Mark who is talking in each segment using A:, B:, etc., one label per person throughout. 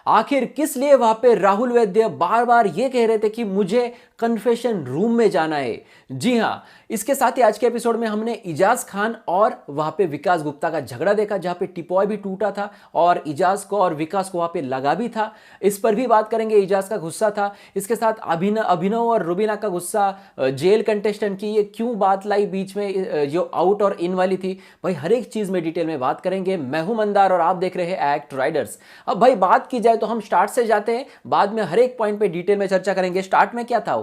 A: आखिर किस लिए वहां पे राहुल वैद्य बार बार ये कह रहे थे कि मुझे कन्फेशन रूम में जाना है। जी हां, इसके साथ ही आज के एपिसोड में हमने इजाज खान और वहां पे विकास गुप्ता का झगड़ा देखा, जहां पे टिपॉय भी टूटा था और इजाज को और विकास को वहां पे लगा भी था। इस पर भी बात करेंगे, इजाज का गुस्सा था। इसके साथ अभिनव और रुबीना का गुस्सा, जेल कंटेस्टेंट की ये क्यों बात लाई बीच में, जो आउट और इन वाली थी। भाई हर एक चीज में डिटेल में बात करेंगे। मैं हूं मंदार और आप देख रहे हैं एक्ट राइडर्स। अब भाई बात की जाए तो हम स्टार्ट से जाते हैं, बाद में हर एक पॉइंट पे डिटेल में चर्चा करेंगे। स्टार्ट में क्या था,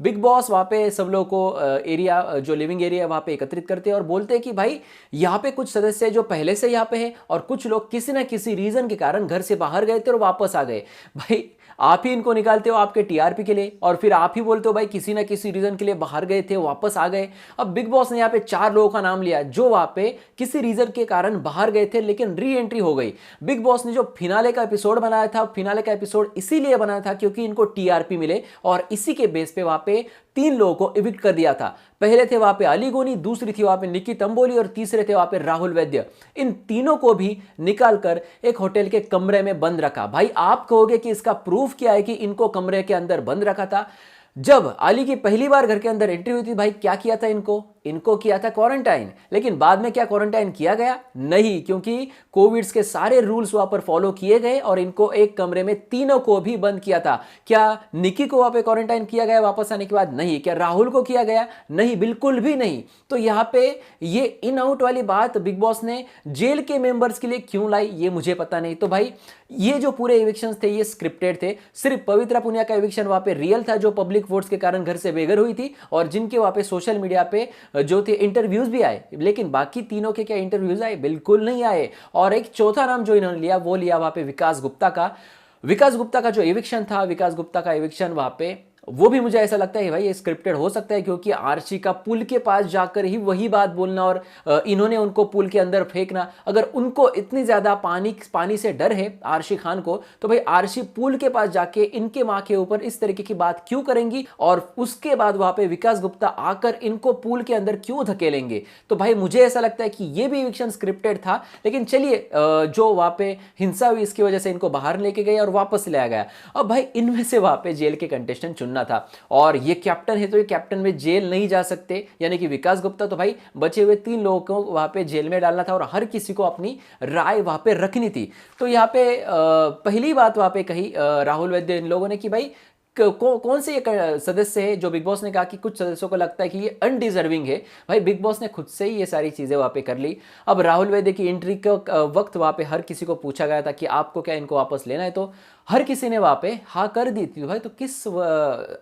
A: बिग बॉस वहां पे सब लोगों को एरिया, जो लिविंग एरिया वहां पे एकत्रित करते हैं और बोलते हैं कि भाई यहाँ पे कुछ सदस्य जो पहले से यहाँ पे हैं और कुछ लोग किसी ना किसी रीजन के कारण घर से बाहर गए थे और वापस आ गए। भाई आप ही इनको निकालते हो आपके टीआरपी के लिए और फिर आप ही बोलते हो भाई किसी ना किसी रीजन के लिए बाहर गए थे, वापस आ गए। अब बिग बॉस ने यहाँ पे 4 लोगों का नाम लिया जो वहां पे किसी रीजन के कारण बाहर गए थे लेकिन री एंट्री हो गई। बिग बॉस ने जो फिनाले का एपिसोड बनाया था, फिनाले का एपिसोड इसीलिए बनाया था क्योंकि इनको टीआरपी मिले और इसी के बेस पे वहां पे 3 लोगों को इविक्ट कर दिया था। पहले थे वहां पे अली गोनी, दूसरी थी वहां पे निक्की तंबोली और तीसरे थे वहां पे राहुल वैद्य। इन तीनों को भी निकालकर एक होटल के कमरे में बंद रखा। भाई आप कहोगे कि इसका प्रूफ क्या है कि इनको कमरे के अंदर बंद रखा था। जब अली की पहली बार घर के अंदर एंट्री हुई थी, भाई क्या किया था इनको किया था क्वारंटाइन। लेकिन बाद में क्या क्वारंटाइन किया गया? नहीं, क्योंकि कोविड के सारे रूल्स वहां पर फॉलो किए गए और इनको एक कमरे में तीनों को भी बंद किया था। क्या निकी को वहां पे क्वारंटाइन किया गया वापस आने के बाद? नहीं। क्या राहुल को किया गया? नहीं, बिल्कुल भी नहीं। तो यहां पे ये इन आउट वाली बात बिग बॉस ने जेल के मेंबर्स के लिए क्यों लाई, ये मुझे पता नहीं। तो भाई ये जो पूरे इविक्शन थे ये स्क्रिप्टेड थे। सिर्फ पवित्रा पुनिया का इविक्शन वहां पे रियल था, जो पब्लिक वोट्स के कारण घर से बेघर हुई थी और जिनके वहां पे सोशल मीडिया पे जो थे इंटरव्यूज भी आए। लेकिन बाकी तीनों के क्या इंटरव्यूज आए? बिल्कुल नहीं आए। और एक चौथा नाम जो इन्होंने लिया वो लिया वहां पे विकास गुप्ता का। विकास गुप्ता का जो इविक्शन था, विकास गुप्ता का इविक्शन वहां पे वो भी मुझे ऐसा लगता है भाई ये स्क्रिप्टेड हो सकता है, क्योंकि आर्ची का पुल के पास जाकर ही वही बात बोलना और इन्होंने उनको पुल के अंदर फेंकना। अगर उनको इतनी ज्यादा पानी से डर है आर्ची खान को, तो भाई आर्ची पुल के पास जाके इनके मां के ऊपर इस तरीके की बात क्यों करेंगी और उसके बाद वहां पे विकास गुप्ता आकर इनको पुल के अंदर क्यों धकेलेंगे? तो भाई मुझे ऐसा लगता है कि ये भी इविक्शन स्क्रिप्टेड था। लेकिन चलिए, जो वहां पे हिंसा हुई इसकी वजह से इनको बाहर लेके गए और वापस लाया गया। अब भाई इनमें से वहां पे जेल के कंटेस्टेंट चुनना था और ये कैप्टन है तो ये कैप्टन में जेल नहीं जा सकते, यानी कि विकास गुप्ता। तो भाई बचे हुए 3 लोगों को वहां पे जेल में डालना था और हर किसी को अपनी राय वहां पे रखनी थी। तो यहाँ पे पहली बात वहां पे कही राहुल वैद्य इन लोगों ने कि भाई कौन से ये सदस्य है जो बिग बॉस ने कहा कि कुछ सदस्यों को लगता है कि ये अनडिजर्विंग है। भाई बिग बॉस ने खुद से ही ये सारी चीजें वहां पे कर ली। अब राहुल वैद्य की एंट्री के वक्त वहां पे हर किसी को पूछा गया था कि आपको क्या इनको वापस लेना है, तो हर किसी ने वहां पे हाँ कर दी थी। भाई तो किस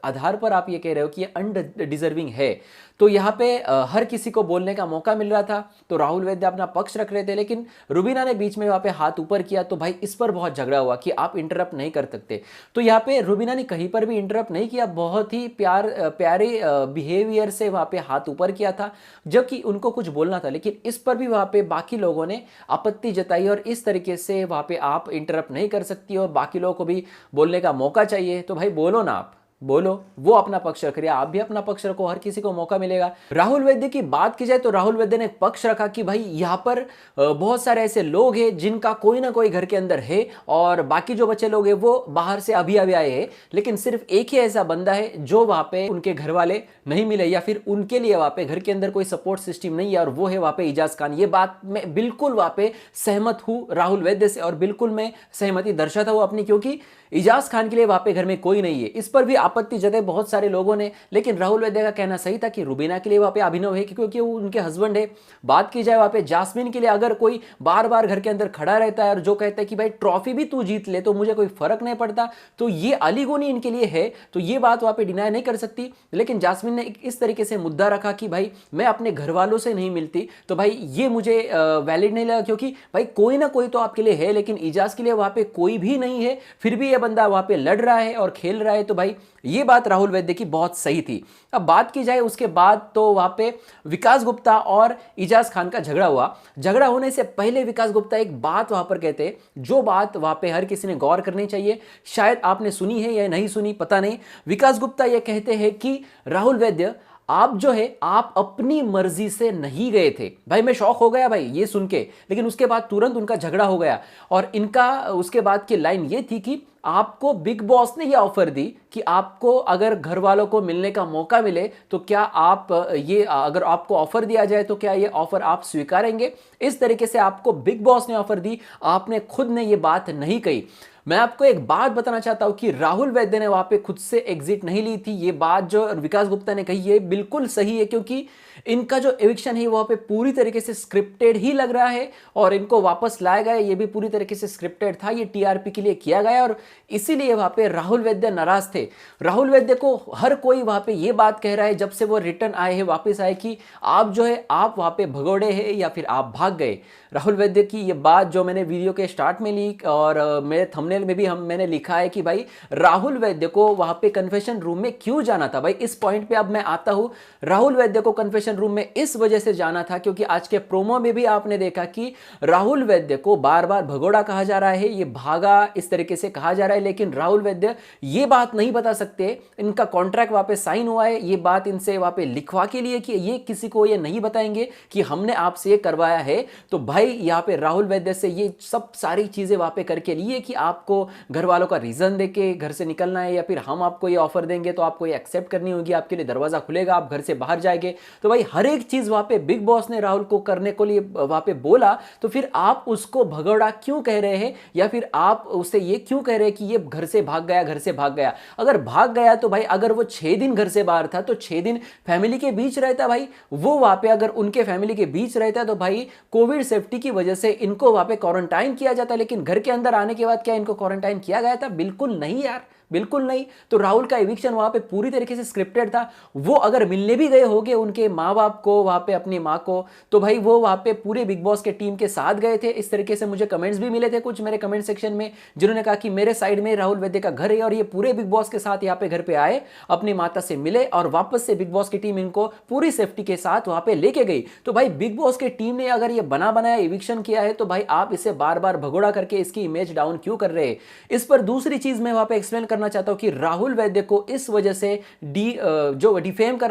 A: आधार पर आप ये कह रहे हो कि ये अनडिजर्विंग है? तो यहाँ पे हर किसी को बोलने का मौका मिल रहा था, तो राहुल वैद्य अपना पक्ष रख रहे थे। लेकिन रुबीना ने बीच में वहां पे हाथ ऊपर किया, तो भाई इस पर बहुत झगड़ा हुआ कि आप इंटरप्ट नहीं कर सकते। तो यहाँ पे रुबीना ने कहीं पर भी इंटरप्ट नहीं किया, बहुत ही प्यारे बिहेवियर से वहां पे हाथ ऊपर किया था जबकि उनको कुछ बोलना था। लेकिन इस पर भी वहां पे बाकी लोगों ने आपत्ति जताई और इस तरीके से वहां पे आप इंटरप्ट नहीं कर सकती और बाकी लोगों को भी बोलने का मौका चाहिए। तो भाई बोलो ना, आप बोलो, वो अपना पक्ष रख रही है, आप भी अपना पक्ष रखो, हर किसी को मौका मिलेगा। राहुल वैद्य की बात की जाए तो राहुल वैद्य ने पक्ष रखा कि भाई यहाँ पर बहुत सारे ऐसे लोग हैं जिनका कोई ना कोई घर के अंदर है और बाकी जो बच्चे लोग हैं वो बाहर से अभी अभी आए हैं। लेकिन सिर्फ एक ही ऐसा बंदा है जो वहां पे उनके घर वाले नहीं मिले या फिर उनके लिए वहां पे घर के अंदर कोई सपोर्ट सिस्टम नहीं है और वो है वहां पे इजाज खान। ये बात मैं बिल्कुल वहां पे सहमत हूं राहुल वैद्य से और बिल्कुल मैं सहमति दर्शाता हूं अपनी, क्योंकि इजाज खान के लिए वहां पे घर में कोई नहीं है। इस पर भी आपत्ति जताई बहुत सारे लोगों ने, लेकिन राहुल वैद्य का कहना सही था कि रुबीना के लिए वहां पे अभिनव है क्योंकि वो उनके हस्बैंड है। बात की जाए वहां पे जास्मिन के लिए, अगर कोई बार बार घर के अंदर खड़ा रहता है और जो कहता है कि भाई ट्रॉफी भी तू जीत ले तो मुझे कोई फर्क नहीं पड़ता, तो ये अली गोनी इनके लिए है, तो ये बात वहां पे डिनाई नहीं कर सकती। लेकिन जास्मिन ने इस तरीके से मुद्दा रखा कि भाई मैं अपने घर वालों से नहीं मिलती, तो भाई ये मुझे वैलिड नहीं लगा, क्योंकि भाई कोई ना कोई तो आपके लिए है लेकिन इजाज के लिए वहां पे कोई भी नहीं है, फिर भी ये बंदा वहां पे लड़ रहा है और खेल रहा है। तो भाई ये बात राहुल वैद्य की बहुत सही थी। अब बात की जाए उसके बाद, तो वहां पे विकास गुप्ता और इजाज खान का झगड़ा हुआ। झगड़ा होने से पहले विकास गुप्ता एक बात वहां पर कहते, जो बात वहां पे हर किसी ने गौर करनी चाहिए, शायद आपने सुनी है या नहीं सुनी पता नहीं। विकास गुप्ता ये कहते हैं कि राहुल वैद्य, आप जो है आप अपनी मर्जी से नहीं गए थे। भाई मैं शॉक हो गया भाई ये सुन के, लेकिन उसके बाद तुरंत उनका झगड़ा हो गया और इनका उसके बाद की लाइन ये थी कि आपको बिग बॉस ने ये ऑफर दी कि आपको अगर घर वालों को मिलने का मौका मिले तो क्या आप ये अगर आपको ऑफर दिया जाए तो क्या ये ऑफर आप स्वीकारेंगे। इस तरीके से आपको बिग बॉस ने ऑफर दी, आपने खुद ने ये बात नहीं कही। मैं आपको एक बात बताना चाहता हूं कि राहुल वैद्य ने वहां पे खुद से एग्जिट नहीं ली थी। ये बात जो विकास गुप्ता ने कही है बिल्कुल सही है, क्योंकि इनका जो एविक्शन है वहां पे पूरी तरीके से स्क्रिप्टेड ही लग रहा है और इनको वापस लाया गया ये भी पूरी तरीके से स्क्रिप्टेड था, ये टीआरपी के लिए किया गया और इसीलिए वहां पे राहुल वैद्य नाराज थे। राहुल वैद्य को हर कोई वहां पे ये बात कह रहा है जब से वो रिटर्न आए हैं वापस आए कि आप जो है आप वहां पे भगोड़े हैं या फिर आप भाग गए। राहुल वैद्य की ये बात जो मैंने वीडियो के स्टार्ट में ली और मेरे थंबनेल में भी मैंने लिखा है कि भाई राहुल वैद्य को वहां पे कन्फेशन रूम में क्यों जाना था। भाई इस पॉइंट पे अब मैं आता हूं। राहुल वैद्य को कन्फेशन रूम में इस वजह से जाना था क्योंकि आज के प्रोमो में भी आपने देखा कि राहुल वैद्य को बार बार भगोड़ा कहा जा रहा है, ये भागा इस तरीके से कहा जा रहा है, लेकिन राहुल वैद्य ये बात नहीं बता सकते। इनका कॉन्ट्रैक्ट वहां पे साइन हुआ है, ये बात इनसे वहां पे लिखवा के लिए कि ये किसी को ये नहीं बताएंगे कि हमने आपसे ये करवाया है। तो भाई यहाँ पे राहुल वैद्य से ये सब सारी चीजें वहां पे करके लिए कि आपको घर वालों का रीजन देके घर से निकलना है या फिर हम आपको ये ऑफर देंगे तो आपको ये एक्सेप्ट करनी होगी, आपके लिए दरवाजा खुलेगा, आप घर से बाहर जाएंगे। तो भाई हर एक चीज वहां पे बिग बॉस ने राहुल को करने को लिए वहां पे बोला, तो फिर आप उसको भगोड़ा क्यों कह रहे हैं या फिर आप उससे ये क्यों कह रहे हैं कि ये घर से भाग गया, घर से भाग गया। अगर भाग गया तो भाई अगर वो 6 दिन घर से बाहर था तो 6 दिन फैमिली के बीच रहता। भाई वो वहां पे अगर उनके फैमिली के बीच रहता तो भाई कोविड सेफ्टी की वजह से इनको वहां पे क्वारंटाइन किया जाता, लेकिन घर के अंदर आने के बाद क्या इनको क्वारंटाइन किया गया था? बिल्कुल नहीं यार, बिल्कुल नहीं। तो राहुल का एविक्शन वहां पे पूरी तरीके से स्क्रिप्टेड था। वो अगर मिलने भी गए होंगे उनके माँ बाप को वहां पे, अपनी माँ को, तो भाई वो वहां पे पूरे बिग बॉस के टीम के साथ गए थे। इस तरीके से मुझे कमेंट्स भी मिले थे कुछ मेरे कमेंट सेक्शन में, जिन्होंने कहा कि मेरे साइड में राहुल वैद्य का घर है और ये पूरे बिग बॉस के साथ यहाँ पे घर पे आए, अपनी माता से मिले और वापस से बिग बॉस की टीम इनको पूरी सेफ्टी के साथ वहां पे लेके गई। तो भाई बिग बॉस की टीम ने अगर ये बना बनाया एविक्शन किया है तो भाई आप इसे बार बार भगोड़ा करके इसकी इमेज डाउन क्यों कर रहे हैं। इस पर दूसरी चीज मैं वहां पे एक्सप्लेन करना चाहता हूं कि राहुल वैद्य को इस वजह से जो डिफेम कर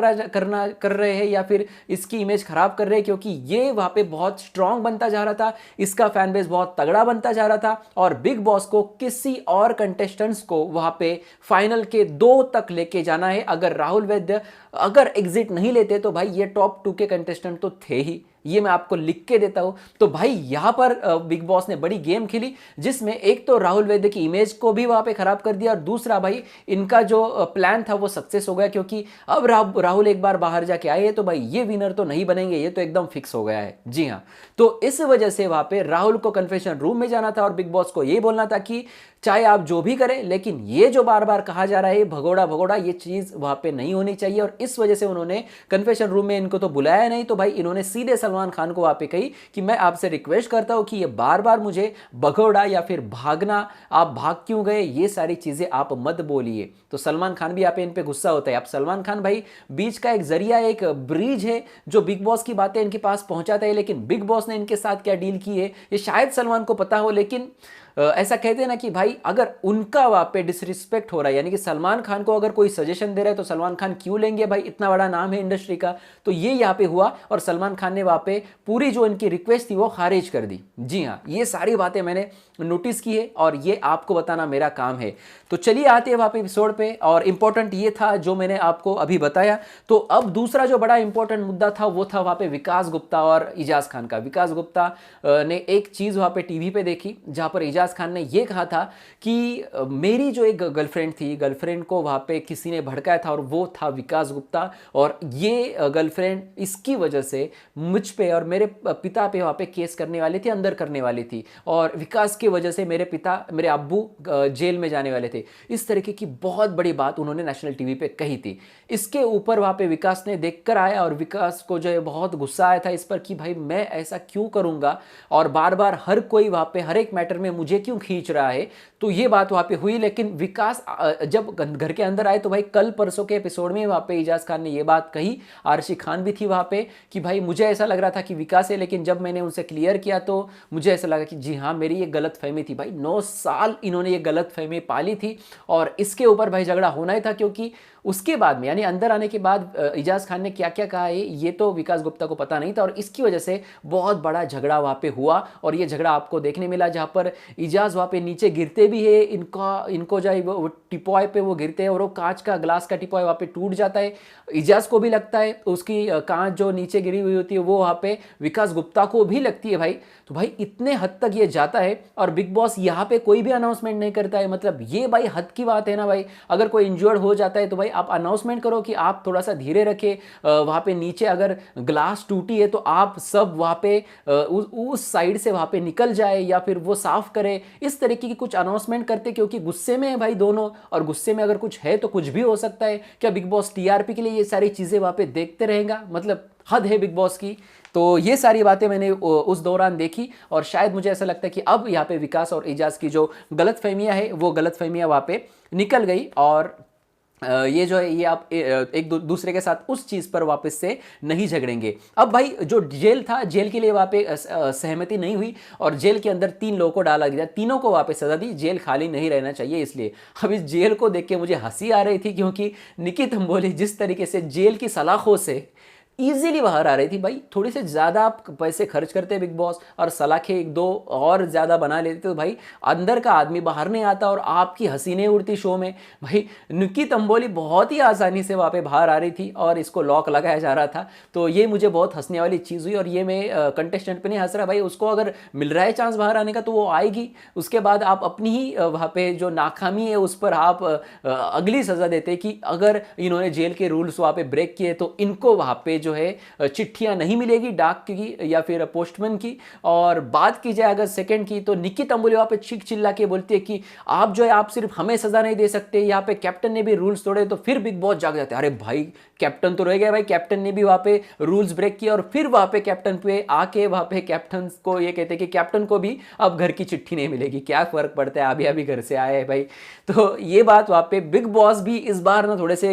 A: रहे हैं या फिर इसकी इमेज खराब कर रहे हैं क्योंकि ये वहां पे बहुत स्ट्रांग बनता जा रहा था, इसका फैन बेस बहुत तगड़ा बनता जा रहा था और बिग बॉस को किसी और कंटेस्टेंट्स को वहां पे फाइनल के 2 तक लेके जाना है। अगर राहुल वैद्य अगर एग्जिट नहीं लेते तो भाई ये टॉप 2 के कंटेस्टेंट तो थे ही, ये मैं आपको लिख के देता हूं। तो भाई यहां पर बिग बॉस ने बड़ी गेम खेली जिसमें एक तो राहुल वैद्य की इमेज को भी वहां पे खराब कर दिया और दूसरा भाई इनका जो प्लान था वो सक्सेस हो गया क्योंकि अब राहुल एक बार बाहर जाके आए तो भाई ये विनर तो नहीं बनेंगे, ये तो एकदम फिक्स हो गया है। जी हाँ, तो इस वजह से वहां पे राहुल को कन्फेशन रूम में जाना था और बिग बॉस को ये बोलना था कि चाहे आप जो भी करें लेकिन ये जो बार बार कहा जा रहा है भगोड़ा भगोड़ा, ये चीज वहां पे नहीं होनी चाहिए और इस वजह से उन्होंने कन्फेशन रूम में इनको तो बुलाया नहीं, तो भाई इन्होंने सीधे सलमान खान को वहां पे कही कि मैं आपसे रिक्वेस्ट करता हूं कि ये बार बार मुझे भगोड़ा या फिर भागना, आप भाग क्यों गए, ये सारी चीजें आप मत बोलिए। तो सलमान खान भी आप इन पे गुस्सा होता है। अब सलमान खान भाई बीच का एक जरिया, एक ब्रिज है जो बिग बॉस की बातें इनके पास पहुंचाता है, लेकिन बिग बॉस ने इनके साथ क्या डील की है ये शायद सलमान को पता हो, लेकिन ऐसा कहते हैं ना कि भाई अगर उनका वहां पे डिसरिस्पेक्ट हो रहा है, यानी कि सलमान खान को अगर कोई सजेशन दे रहा है तो सलमान खान क्यों लेंगे, भाई इतना बड़ा नाम है इंडस्ट्री का। तो ये यहाँ पे हुआ और सलमान खान ने वहां पे पूरी जो इनकी रिक्वेस्ट थी वो खारिज कर दी। जी हाँ, ये सारी बातें मैंने नोटिस की है और ये आपको बताना मेरा काम है। तो चलिए आते हैं वहां पे एपिसोड पे और इंपॉर्टेंट ये था जो मैंने आपको अभी बताया। तो अब दूसरा जो बड़ा इंपॉर्टेंट मुद्दा था वो था वहां पे विकास गुप्ता और इजाज खान का। विकास गुप्ता ने एक चीज वहां पे टीवी पे देखी जहां पर इजाज खान ने यह कहा था कि मेरी जो एक गर्लफ्रेंड थी, गर्लफ्रेंड को वहां पे किसी ने भड़काया था और वो था विकास गुप्ता और ये गर्लफ्रेंड इसकी वजह से मुझ पे और मेरे पिता पे वहां पे केस करने वाली थी, अंदर करने वाली थी और विकास की वजह से मेरे पिता, मेरे अब्बू जेल में जाने वाले थे। इस तरीके की बहुत बड़ी बात उन्होंने नेशनल टीवी पे कही थी। इसके ऊपर वहां पे विकास ने देखकर आया और विकास को जो है बहुत गुस्सा आया था इस पर कि भाई मैं ऐसा क्यों करूंगा और बार बार हर कोई वहां पे हर एक मैटर में मुझे क्यों खींच रहा है। तो ये बात वहाँ पे हुई। लेकिन विकास जब घर के अंदर आए तो भाई कल परसों के एपिसोड में वहाँ पे इजाज़ खान ने ये बात कही, आरशी खान भी थी वहाँ पे, कि भाई मुझे ऐसा लग रहा था कि विकास है, लेकिन जब मैंने उनसे क्लियर किया तो मुझे ऐसा लगा कि जी हाँ मेरी ये गलत फहमी थी। भाई 9 साल इन्होंने ये गलत फहमी पाली थी और इसके ऊपर भाई झगड़ा होना ही था, क्योंकि उसके बाद में यानी अंदर आने के बाद इजाज़ खान ने क्या क्या कहा है ये तो विकास गुप्ता को पता नहीं था, और इसकी वजह से बहुत बड़ा झगड़ा वहाँ पे हुआ। और ये झगड़ा आपको देखने मिला जहाँ पर इजाज़ वहाँ पे नीचे गिरते भी है, इनको जो वो टिपॉय पे वो गिरते हैं और वो कांच का ग्लास का टिपॉय वहाँ पे टूट जाता है। इजाज़ को भी लगता है, उसकी कांच जो नीचे गिरी हुई होती है वो वहाँ पे विकास गुप्ता को भी लगती है भाई। तो भाई इतने हद तक ये जाता है और बिग बॉस यहाँ पे कोई भी अनाउंसमेंट नहीं करता है। मतलब ये भाई हद की बात है ना भाई। अगर कोई इंजर्ड हो जाता है तो भाई आप अनाउंसमेंट करो कि आप थोड़ा सा धीरे रखें, वहाँ पे नीचे अगर ग्लास टूटी है तो आप सब वहाँ पे उस साइड से वहाँ पे निकल जाए या फिर वो साफ करे, इस तरीके की कुछ अनाउंसमेंट करते, क्योंकि गुस्से में है भाई दोनों, और गुस्से में अगर कुछ है तो कुछ भी हो सकता है। क्या बिग बॉस टीआरपी के लिए ये सारी चीज़ें वहाँ पे देखते रहेगा? मतलब हद है बिग बॉस की। तो ये सारी बातें मैंने उस दौरान देखी और शायद मुझे ऐसा लगता है कि अब यहाँ पे विकास और इजाज़ की जो गलतफहमियाँ है वो गलतफहमियाँ वहाँ पे निकल गई, और ये जो है ये आप एक दूसरे के साथ उस चीज़ पर वापस से नहीं झगड़ेंगे। अब भाई जो जेल था, जेल के लिए वहाँ पे सहमति नहीं हुई और जेल के अंदर 3 लोगों को डाला गया, तीनों को वहाँ पे सजा दी, जेल खाली नहीं रहना चाहिए इसलिए। अब इस जेल को देख के मुझे हंसी आ रही थी, क्योंकि निकी तंबोली जिस तरीके से जेल की सलाखों से ईजिली बाहर आ रही थी, भाई थोड़े से ज़्यादा आप पैसे खर्च करते बिग बॉस और सलाखें 1-2 और ज़्यादा बना लेते तो भाई अंदर का आदमी बाहर नहीं आता और आपकी हसीनें उड़ती शो में। भाई निकी तंबोली बहुत ही आसानी से वहाँ पे बाहर आ रही थी और इसको लॉक लगाया जा रहा था। तो ये मुझे बहुत हंसने वाली चीज़ हुई, और ये मैं कंटेस्टेंट पे नहीं हंस रहा भाई, उसको अगर मिल रहा है चांस बाहर आने का तो वो आएगी। उसके बाद आप अपनी ही वहाँ पे जो नाकामी है उस पर आप अगली सज़ा देते कि अगर इन्होंने जेल के रूल्स वहाँ पे ब्रेक किए तो इनको वहाँ पे जो है चिट्ठियां नहीं मिलेगी डाक की या फिर पोस्टमैन की। और बात की जाए अगर सेकंड की तो निकी तंबोली वहां पे चीख चिल्ला के बोलती है कि आप जो है आप सिर्फ हमें सजा नहीं दे सकते, यहाँ पे कैप्टन ने भी रूल्स तोड़े। तो फिर बिग बॉस जाग जाते हैं, अरे भाई कैप्टन तो रह गया भाई, कैप्टन ने भी वहां पे रूल्स ब्रेक किया। और फिर वहां पे कैप्टन पे आके वहां पे कैप्टन को ये कहते हैं कि कैप्टन को भी अब घर की चिट्ठी नहीं मिलेगी, क्या फर्क पड़ता है, अभी अभी घर से आए हैं भाई। तो ये बात वहां पे बिग बॉस भी इस बार ना थोड़े से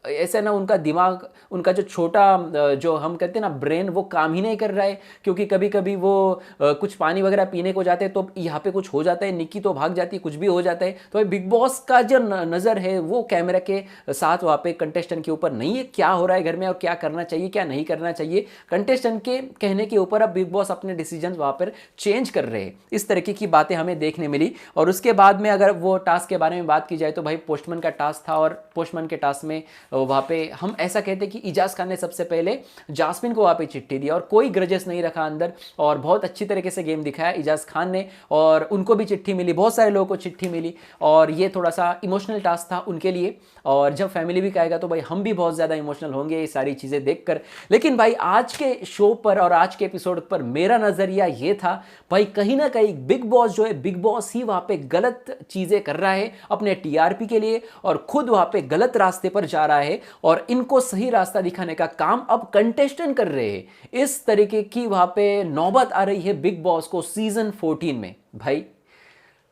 A: ऐसे ना उनका दिमाग, उनका जो छोटा जो हम कहते हैं ना ब्रेन, वो काम ही नहीं कर रहा है। क्योंकि कभी कभी वो कुछ पानी वगैरह पीने को जाते हैं तो यहाँ पे कुछ हो जाता है, निक्की तो भाग जाती है, कुछ भी हो जाता है। तो बिग बॉस का जो नज़र है वो कैमरा के साथ वहाँ पे कंटेस्टेंट के ऊपर नहीं है, क्या हो रहा है घर में और क्या करना चाहिए क्या नहीं करना चाहिए, कंटेस्टेंट के कहने के ऊपर अब बिग बॉस अपने डिसीजन वहाँ पर चेंज कर रहे हैं। इस तरीके की बातें हमें देखने मिली। और उसके बाद में अगर वो टास्क के बारे में बात की जाए तो भाई पोस्टमैन का टास्क था, और पोस्टमैन के टास्क में वहाँ पे हम ऐसा कहते हैं कि इजाज़ खान ने सबसे पहले जास्मिन को वहाँ पे चिट्ठी दी और कोई ग्रजेस नहीं रखा अंदर, और बहुत अच्छी तरीके से गेम दिखाया इजाज़ खान ने, और उनको भी चिट्ठी मिली, बहुत सारे लोगों को चिट्ठी मिली, और ये थोड़ा सा इमोशनल टास्क था उनके लिए। और जब फैमिली भी कहेगा तो भाई हम भी बहुत ज़्यादा इमोशनल होंगे ये सारी चीज़ें देखकर। लेकिन भाई आज के शो पर और आज के एपिसोड पर मेरा नज़रिया ये था भाई, कहीं ना कहीं बिग बॉस जो है, बिग बॉस ही वहाँ पे गलत चीज़ें कर रहा है अपने टीआरपी के लिए, और खुद वहाँ पे गलत रास्ते पर जा रहा है, और इनको सही रास्ता दिखाने का काम अब कंटेस्टेंट कर रहे हैं। इस तरीके की वहां पे नौबत आ रही है बिग बॉस को सीजन 14 में। भाई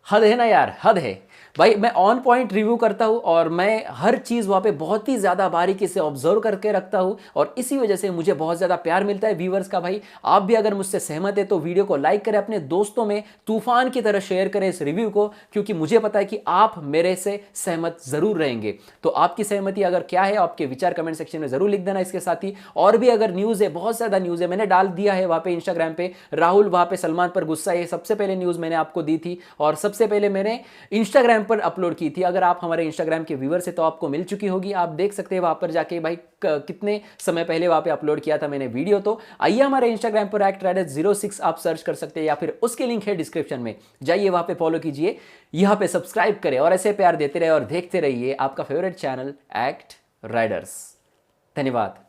A: हद है ना यार, हद है भाई। मैं ऑन पॉइंट रिव्यू करता हूं और मैं हर चीज़ वहाँ पे बहुत ही ज़्यादा बारीकी से ऑब्जर्व करके रखता हूं, और इसी वजह से मुझे बहुत ज़्यादा प्यार मिलता है व्यूवर्स का। भाई आप भी अगर मुझसे सहमत है तो वीडियो को लाइक करें, अपने दोस्तों में तूफान की तरह शेयर करें इस रिव्यू को, क्योंकि मुझे पता है कि आप मेरे से सहमत ज़रूर रहेंगे। तो आपकी सहमति अगर क्या है, आपके विचार कमेंट सेक्शन में ज़रूर लिख देना। इसके साथ ही और भी अगर न्यूज़ है, बहुत ज़्यादा न्यूज़ है, मैंने डाल दिया है वहाँ पे इंस्टाग्राम पे, राहुल वहाँ पे सलमान पर गुस्सा है, सबसे पहले न्यूज़ मैंने आपको दी थी और सबसे पहले मैंने इंस्टाग्राम पर अपलोड की थी। अगर आप हमारे इंस्टाग्राम के व्यूअर से तो आपको मिल चुकी होगी, आप देख सकते हैं वहां पर जाके भाई कितने समय पहले वहां पे अपलोड किया था मैंने वीडियो। तो आइए हमारे इंस्टाग्राम पर @Raider06 आप सर्च कर सकते हैं, या फिर उसके लिंक है डिस्क्रिप्शन में, जाइए वहां पे फॉलो कीजिए, यहां पे सब्सक्राइब करें और ऐसे प्यार देते रहे और देखते रहिए आपका फेवरेट चैनल @Raiders। धन्यवाद।